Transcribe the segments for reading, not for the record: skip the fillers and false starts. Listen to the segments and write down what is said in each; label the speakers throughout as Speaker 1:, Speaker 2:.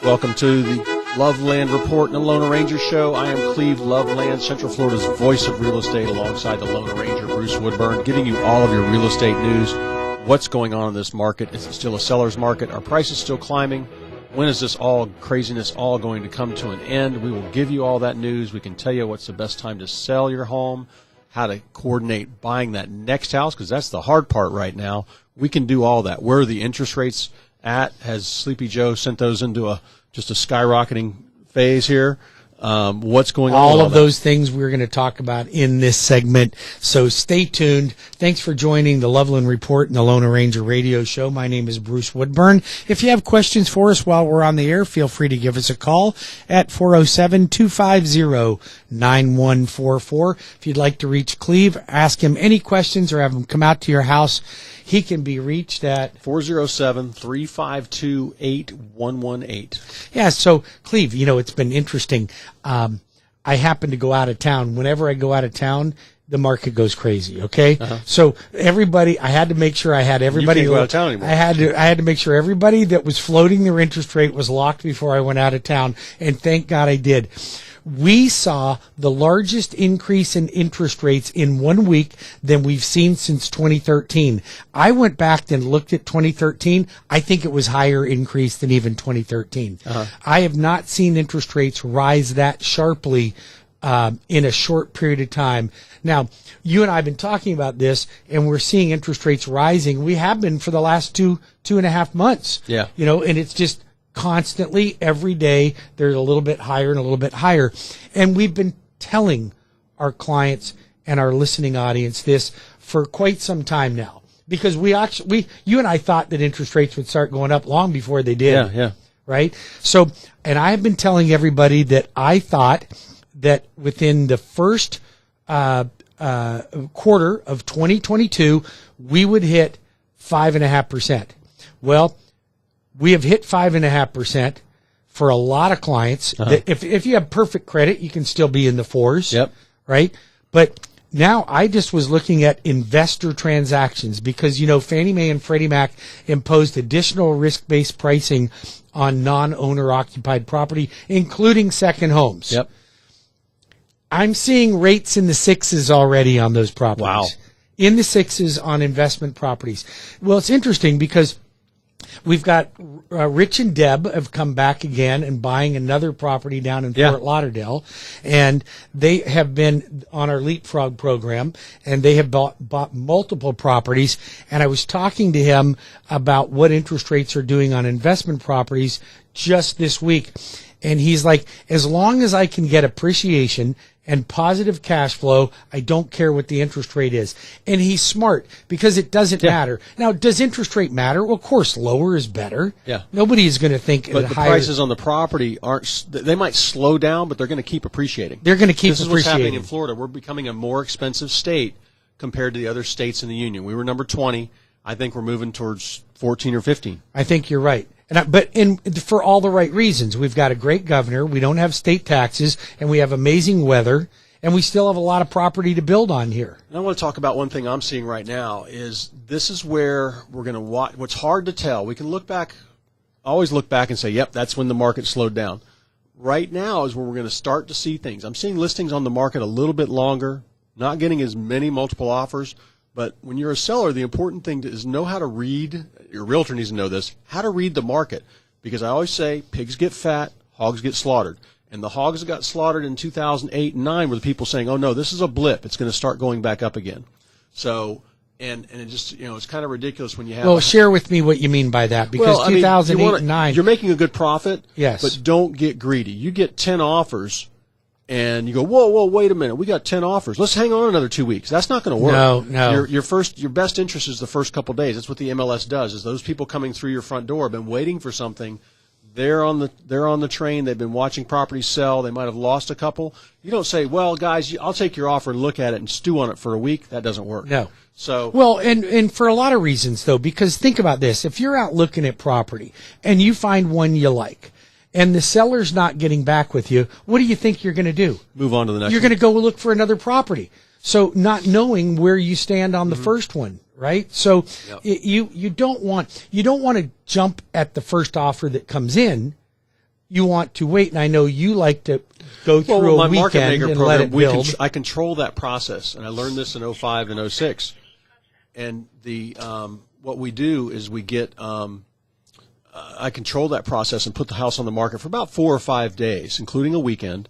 Speaker 1: Welcome to the Loveland Report and the Lone Ranger Show. I am Cleve, Loveland, Central Florida's voice of real estate, alongside the Lone Ranger, Bruce Woodburn, giving you all of your real estate news. What's going on in this market? Is it still a seller's market? Are prices still climbing? When is this all craziness all going to come to an end? We will give you all that news. We can tell you what's the best time to sell your home, how to coordinate buying that next house, because that's the hard part right now. We can do all that. Where are the interest rates at? Has Sleepy Joe sent those into just a skyrocketing phase here? What's going on?
Speaker 2: All of those things we're going to talk about in this segment. So stay tuned. Thanks for joining the Loveland Report and the Lone Ranger Radio Show. My name is Bruce Woodburn. If you have questions for us while we're on the air, feel free to give us a call at 407-250-9144. If you'd like to reach Cleve, ask him any questions or have him come out to your house, he can be reached at
Speaker 1: 407-352-8118.
Speaker 2: Yeah, so Cleve, it's been interesting. I happen to go out of town. Whenever I go out of town, the market goes crazy, okay? Uh-huh. So everybody, I had to make sure I had everybody.
Speaker 1: You can't go out of town anymore.
Speaker 2: I had to make sure everybody that was floating their interest rate was locked before I went out of town, and thank God I did. We saw the largest increase in interest rates in 1 week than we've seen since 2013. I went back and looked at 2013. I think it was higher increase than even 2013. Uh-huh. I have not seen interest rates rise that sharply in a short period of time. Now, you and I have been talking about this, and we're seeing interest rates rising. We have been for the last two and a half months.
Speaker 1: Yeah.
Speaker 2: And it's just constantly, every day, they're a little bit higher and a little bit higher. And we've been telling our clients and our listening audience this for quite some time now. Because you and I thought that interest rates would start going up long before they did.
Speaker 1: Yeah.
Speaker 2: Right? So, and I have been telling everybody that I thought that within the first quarter of 2022, we would hit 5.5%. Well, we have hit 5.5% for a lot of clients. Uh-huh. That if you have perfect credit, you can still be in the fours.
Speaker 1: Yep.
Speaker 2: Right? But now I just was looking at investor transactions because, Fannie Mae and Freddie Mac imposed additional risk-based pricing on non-owner occupied property, including second homes.
Speaker 1: Yep.
Speaker 2: I'm seeing rates in the sixes already on those properties.
Speaker 1: Wow.
Speaker 2: In the sixes on investment properties. Well, it's interesting because we've got Rich and Deb have come back again and buying another property down in Fort Lauderdale, and they have been on our Leapfrog program, and they have bought multiple properties. And I was talking to him about what interest rates are doing on investment properties just this week, and he's like, as long as I can get appreciation and positive cash flow, I don't care what the interest rate is. And he's smart because it doesn't matter. Now, does interest rate matter? Well, of course, lower is better.
Speaker 1: Yeah.
Speaker 2: Nobody is going to think
Speaker 1: but
Speaker 2: the
Speaker 1: higher. Prices on the property they might slow down, but they're going to keep appreciating.
Speaker 2: They're going to keep
Speaker 1: appreciating.
Speaker 2: This is
Speaker 1: what's happening in Florida. We're becoming a more expensive state compared to the other states in the union. We were number 20. I think we're moving towards 14 or 15.
Speaker 2: I think you're right. But for all the right reasons. We've got a great governor. We don't have state taxes, and we have amazing weather, and we still have a lot of property to build on here.
Speaker 1: And I want to talk about one thing I'm seeing right now is this is where we're going to watch. What's hard to tell, we can always look back and say, yep, that's when the market slowed down. Right now is when we're going to start to see things. I'm seeing listings on the market a little bit longer, not getting as many multiple offers. But when you're a seller, the important thing is know how to read. Your realtor needs to know this, how to read the market. Because I always say pigs get fat, hogs get slaughtered. And the hogs that got slaughtered in 2008 and 9 were the people saying, oh, no, this is a blip. It's going to start going back up again. So, and it just, it's kind of ridiculous when you have.
Speaker 2: Well, share with me what you mean by that. Because 2008 and 9.
Speaker 1: You're making a good profit.
Speaker 2: Yes.
Speaker 1: But don't get greedy. You get 10 offers. And you go, whoa, wait a minute. We got 10 offers. Let's hang on another 2 weeks. That's not going to work.
Speaker 2: No.
Speaker 1: Your best interest is the first couple of days. That's what the MLS does. Is those people coming through your front door have been waiting for something. They're on the train. They've been watching properties sell. They might have lost a couple. You don't say, well, guys, I'll take your offer and look at it and stew on it for a week. That doesn't work.
Speaker 2: No.
Speaker 1: So
Speaker 2: well, and for a lot of reasons though, because think about this: if you're out looking at property and you find one you like, and the seller's not getting back with you, what do you think you're going to do?
Speaker 1: Move on to the next.
Speaker 2: You're going to go look for another property. So not knowing where you stand on the first one, right? So you don't want to jump at the first offer that comes in you want to wait, and I know you like to go through
Speaker 1: well,
Speaker 2: a
Speaker 1: my market
Speaker 2: weekend
Speaker 1: maker
Speaker 2: and
Speaker 1: program,
Speaker 2: let it build.
Speaker 1: I control that process, and I learned this in 05 and 06. And what we do is we get I control that process and put the house on the market for about 4 or 5 days, including a weekend,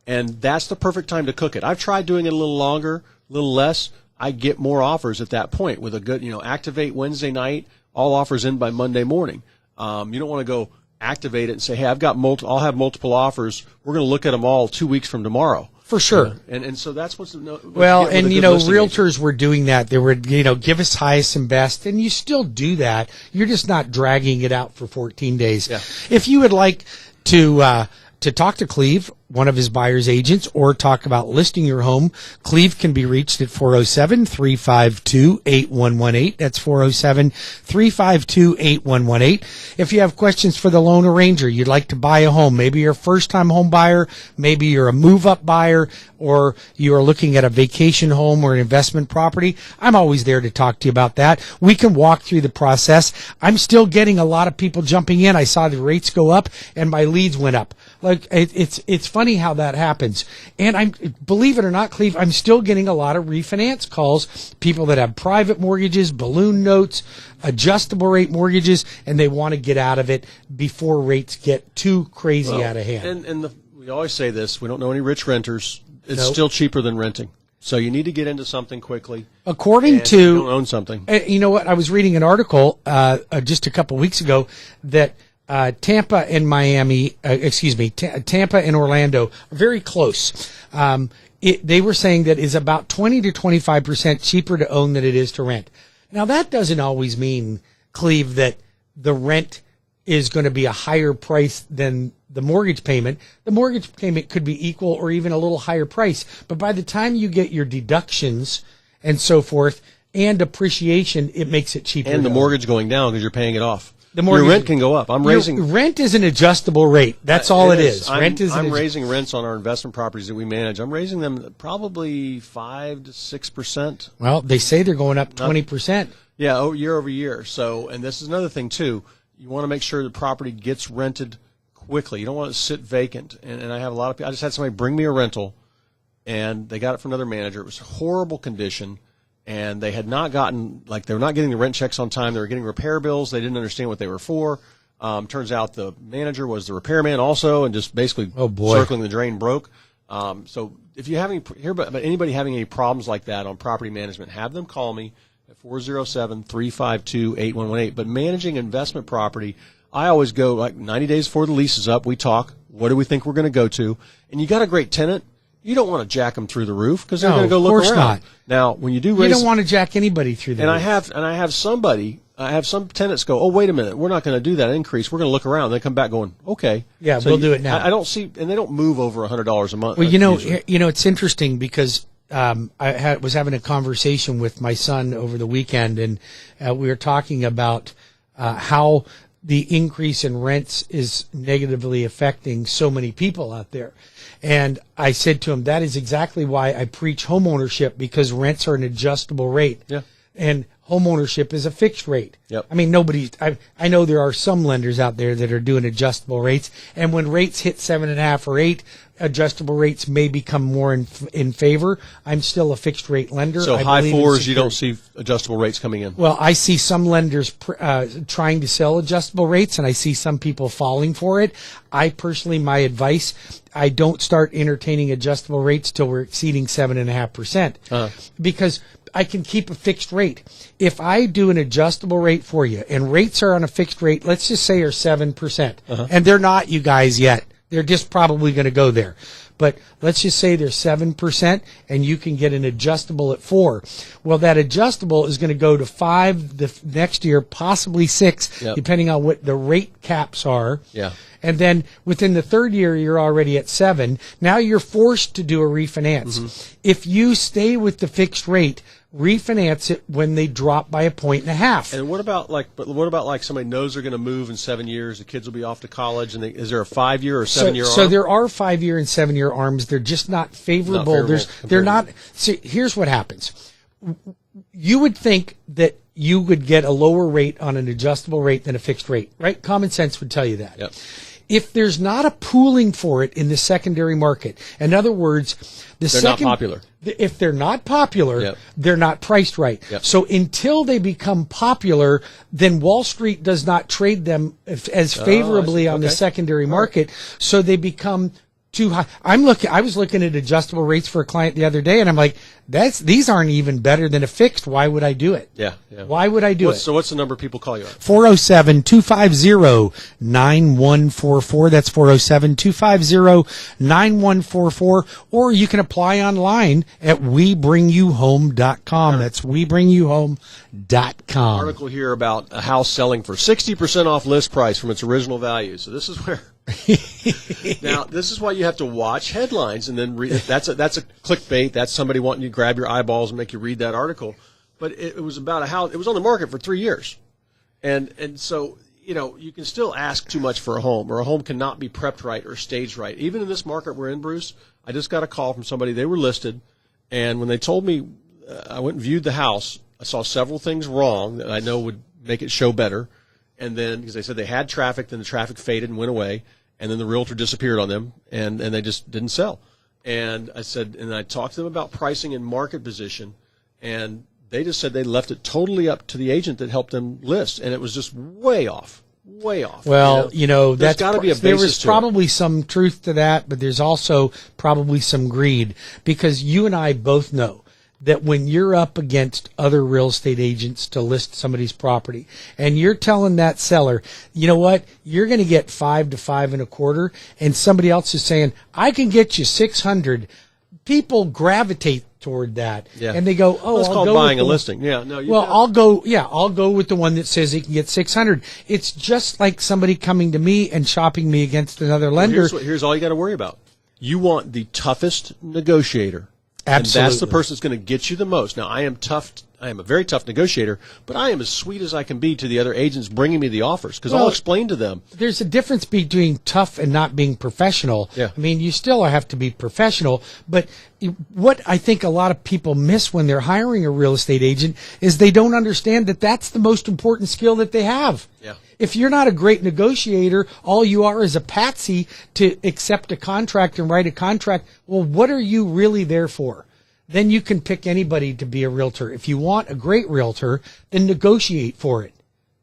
Speaker 1: and that's the perfect time to cook it. I've tried doing it a little longer, a little less. I get more offers at that point with a good, activate Wednesday night, all offers in by Monday morning. You don't want to go activate it and say, hey, I'll have multiple offers. We're going to look at them all 2 weeks from tomorrow.
Speaker 2: For sure.
Speaker 1: And so that's what's
Speaker 2: well, and realtors
Speaker 1: agent.
Speaker 2: were doing that. They were, give us highest and best, and you still do that. You're just not dragging it out for 14 days.
Speaker 1: Yeah.
Speaker 2: If you would like to talk to Cleve, one of his buyer's agents, or talk about listing your home, Cleve can be reached at 407-352-8118. That's 407-352-8118. If you have questions for the loan arranger, you'd like to buy a home, maybe you're a first-time home buyer, maybe you're a move-up buyer, or you are looking at a vacation home or an investment property, I'm always there to talk to you about that. We can walk through the process. I'm still getting a lot of people jumping in. I saw the rates go up and my leads went up. Like it's funny how that happens. And believe it or not, Cleve, I'm still getting a lot of refinance calls, people that have private mortgages, balloon notes, adjustable rate mortgages, and they want to get out of it before rates get too crazy out of hand.
Speaker 1: And we always say this, we don't know any rich renters. It's
Speaker 2: Nope.
Speaker 1: still cheaper than renting. So you need to get into something quickly.
Speaker 2: According
Speaker 1: and
Speaker 2: to,
Speaker 1: you don't own something.
Speaker 2: You know what? I was reading an article just a couple weeks ago that Tampa and Tampa and Orlando are very close. They were saying that is about 20 to 25% cheaper to own than it is to rent. Now that doesn't always mean, Cleve, that the rent is going to be a higher price than the mortgage payment. The mortgage payment could be equal or even a little higher price. But by the time you get your deductions and so forth and appreciation, it makes it cheaper.
Speaker 1: And the mortgage going down because you're paying it off.
Speaker 2: Your
Speaker 1: rent can go up.
Speaker 2: Rent is an adjustable rate. That's all it is.
Speaker 1: I'm raising rents on our investment properties that we manage. I'm raising them probably 5 to 6%.
Speaker 2: Well, they say they're going up 20%.
Speaker 1: Yeah, year over year. So, and this is another thing too. You want to make sure the property gets rented quickly. You don't want it to sit vacant. And I have a lot of people. I just had somebody bring me a rental, and they got it from another manager. It was horrible condition. And they had not gotten, they were not getting the rent checks on time. They were getting repair bills. They didn't understand what they were for. Turns out the manager was the repairman also, and just basically circling the drain broke. So if you hear about anybody having any problems like that on property management, have them call me at 407-352-8118. But managing investment property, I always go 90 days before the lease is up. We talk. What do we think we're going to go to? And you got a great tenant. You don't want to jack them through the roof because they're going to go look around. Of course not. Now, when you do raise,
Speaker 2: you don't want to jack anybody through the roof.
Speaker 1: I have some tenants go, oh, wait a minute, we're not going to do that increase. We're going to look around. They come back going, okay.
Speaker 2: Yeah, so we'll do it now.
Speaker 1: I don't see, and they don't move over $100 a month.
Speaker 2: Well, it's interesting because I was having a conversation with my son over the weekend, and we were talking about how the increase in rents is negatively affecting so many people out there. And I said to him, that is exactly why I preach homeownership, because rents are an adjustable rate. Yeah. And homeownership is a fixed rate.
Speaker 1: Yep.
Speaker 2: I mean, I know there are some lenders out there that are doing adjustable rates. And when rates hit 7.5 or 8, adjustable rates may become more in favor. I'm still a fixed rate lender.
Speaker 1: So high fours, you don't see adjustable rates coming in?
Speaker 2: Well, I see some lenders trying to sell adjustable rates, and I see some people falling for it. I personally, my advice, I don't start entertaining adjustable rates till we're exceeding 7.5%. Because I can keep a fixed rate. If I do an adjustable rate for you, and rates are on a fixed rate, let's just say are 7%, and they're not, you guys, yet. They're just probably going to go there. But let's just say they're 7%, and you can get an adjustable at 4%. Well, that adjustable is going to go to 5% the next year, possibly 6%, depending on what the rate caps are.
Speaker 1: Yeah.
Speaker 2: And then within the third year, you're already at 7%. Now you're forced to do a refinance. Mm-hmm. If you stay with the fixed rate, refinance it when they drop by 1.5 points.
Speaker 1: And what about somebody knows they're going to move in 7 years, the kids will be off to college, and is there a 5-year or 7-year arm?
Speaker 2: So there are 5-year and 7-year arms. They're just not favorable. They're not. See, here's what happens. You would think that you would get a lower rate on an adjustable rate than a fixed rate, right? Common sense would tell you that.
Speaker 1: Yep.
Speaker 2: if there's not a pooling for it in the secondary market, in other words,
Speaker 1: They're not popular.
Speaker 2: If they're not popular,
Speaker 1: Yep.
Speaker 2: they're not priced right.
Speaker 1: Yep.
Speaker 2: So until they become popular, then Wall Street does not trade them as favorably on the
Speaker 1: Okay.
Speaker 2: secondary market. So they become too high. I was looking at adjustable rates for a client the other day, and I'm like, these aren't even better than a fixed. Why would I do it?
Speaker 1: Yeah.
Speaker 2: Why would I do it?
Speaker 1: So what's the number people call you at?
Speaker 2: 407-250-9144. That's 407-250-9144. Or you can apply online at WeBringYouHome.com. That's WeBringYouHome.com.
Speaker 1: Article here about a house selling for 60% off list price from its original value. So this is where now this is why you have to watch headlines and then read. That's a clickbait. That's somebody wanting you to grab your eyeballs and make you read that article. But it was about a house. It was on the market for 3 years, and so you can still ask too much for a home, or a home cannot be prepped right or staged right. Even in this market we're in, Bruce, I just got a call from somebody. They were listed, and when they told me, I went and viewed the house. I saw several things wrong that I know would make it show better. And then, because they said they had traffic, then the traffic faded and went away, and then the realtor disappeared on them, and they just didn't sell. And I said, and I talked to them about pricing and market position, and they just said they left it totally up to the agent that helped them list, and it was just way off.
Speaker 2: Well,
Speaker 1: there's got to be a basis
Speaker 2: there was
Speaker 1: to
Speaker 2: probably some truth to that, but there's also probably some greed, because you and I both know that when you're up against other real estate agents to list somebody's property, and you're telling that seller, you know what, you're going to get 5 to 5 1/4, and somebody else is saying, I can get you 600. People gravitate toward that, and they go, "Oh,
Speaker 1: that's
Speaker 2: I'll
Speaker 1: called
Speaker 2: go
Speaker 1: buying
Speaker 2: with
Speaker 1: a listing." Yeah, no.
Speaker 2: I'll go with the one that says he can get 600. It's just like somebody coming to me and shopping me against another lender.
Speaker 1: Here's all you got to worry about. You want the toughest negotiator.
Speaker 2: Absolutely.
Speaker 1: And that's the person that's going to get you the most. Now, I am tough. I am a very tough negotiator, but I am as sweet as I can be to the other agents bringing me the offers, because I'll explain to them.
Speaker 2: There's a difference between tough and not being professional.
Speaker 1: Yeah.
Speaker 2: I mean, you still have to be professional, but what I think a lot of people miss when they're hiring a real estate agent is they don't understand that that's the most important skill that they have.
Speaker 1: Yeah.
Speaker 2: If you're not a great negotiator, all you are is a patsy to accept a contract and write a contract. Well, what are you really there for? Then you can pick anybody to be a realtor. If you want a great realtor, then negotiate for it,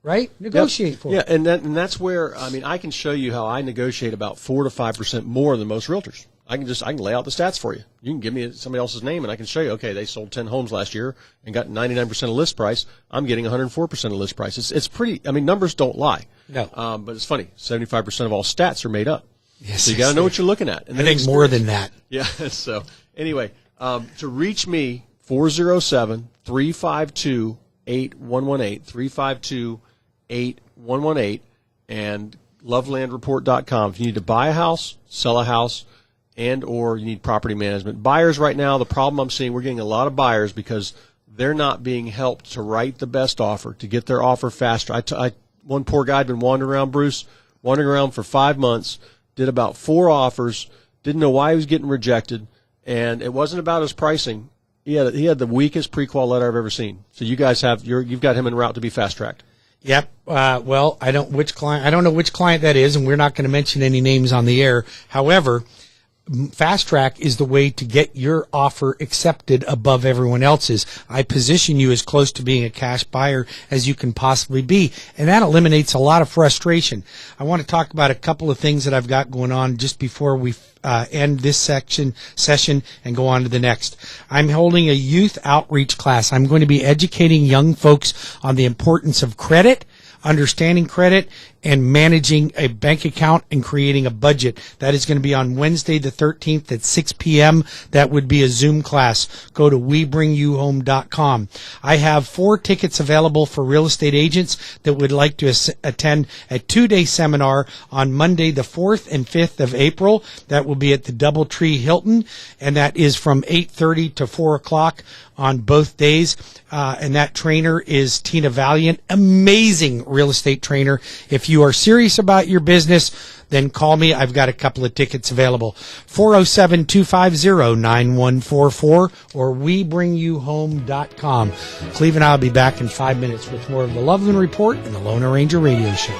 Speaker 2: right? Negotiate for it.
Speaker 1: Yeah, and that's where, I mean, I can show you how I negotiate about 4 to 5% more than most realtors. I can lay out the stats for you. You can give me somebody else's name, and I can show you, okay, they sold 10 homes last year and got 99% of list price. I'm getting 104% of list price. It's pretty, I mean, numbers don't lie.
Speaker 2: No.
Speaker 1: But it's funny. 75% of all stats are made up.
Speaker 2: Yes,
Speaker 1: so you got to know what you're looking at. And
Speaker 2: I think more than that.
Speaker 1: Yeah, so anyway, to reach me, 407-352-8118, 352-8118, and lovelandreport.com. If you need to buy a house, sell a house, and or you need property management. Buyers right now, the problem I'm seeing, we're getting a lot of buyers because they're not being helped to write the best offer, to get their offer faster. One poor guy had been wandering around, Bruce, for 5 months, did about 4 offers, didn't know why he was getting rejected, and it wasn't about his pricing. He had the weakest pre-qual letter I've ever seen. So you guys you've got him en route to be fast-tracked.
Speaker 2: Yep. Well, I don't know which client that is, and we're not going to mention any names on the air. However, Fast Track is the way to get your offer accepted above everyone else's. I position you as close to being a cash buyer as you can possibly be, and that eliminates a lot of frustration. I want to talk about a couple of things that I've got going on just before we end this session and go on to the next. I'm holding a youth outreach class. I'm going to be educating young folks on the importance of credit, understanding credit, and managing a bank account and creating a budget. That is going to be on Wednesday the 13th at 6 p.m. That would be a Zoom class. Go to WeBringYouHome.com. I have 4 tickets available for real estate agents that would like to attend a 2-day seminar on Monday the 4th and 5th of April. That will be at the Doubletree Hilton, and that is from 8:30 to 4 o'clock on both days. And that trainer is Tina Valiant, amazing real estate trainer. If you are serious about your business, then call me. I've got a couple of tickets available. 407-250-9144 or WeBringYouHome.com. Cleve and I will be back in 5 minutes with more of the Loveland Report and the Lone Ranger Radio Show.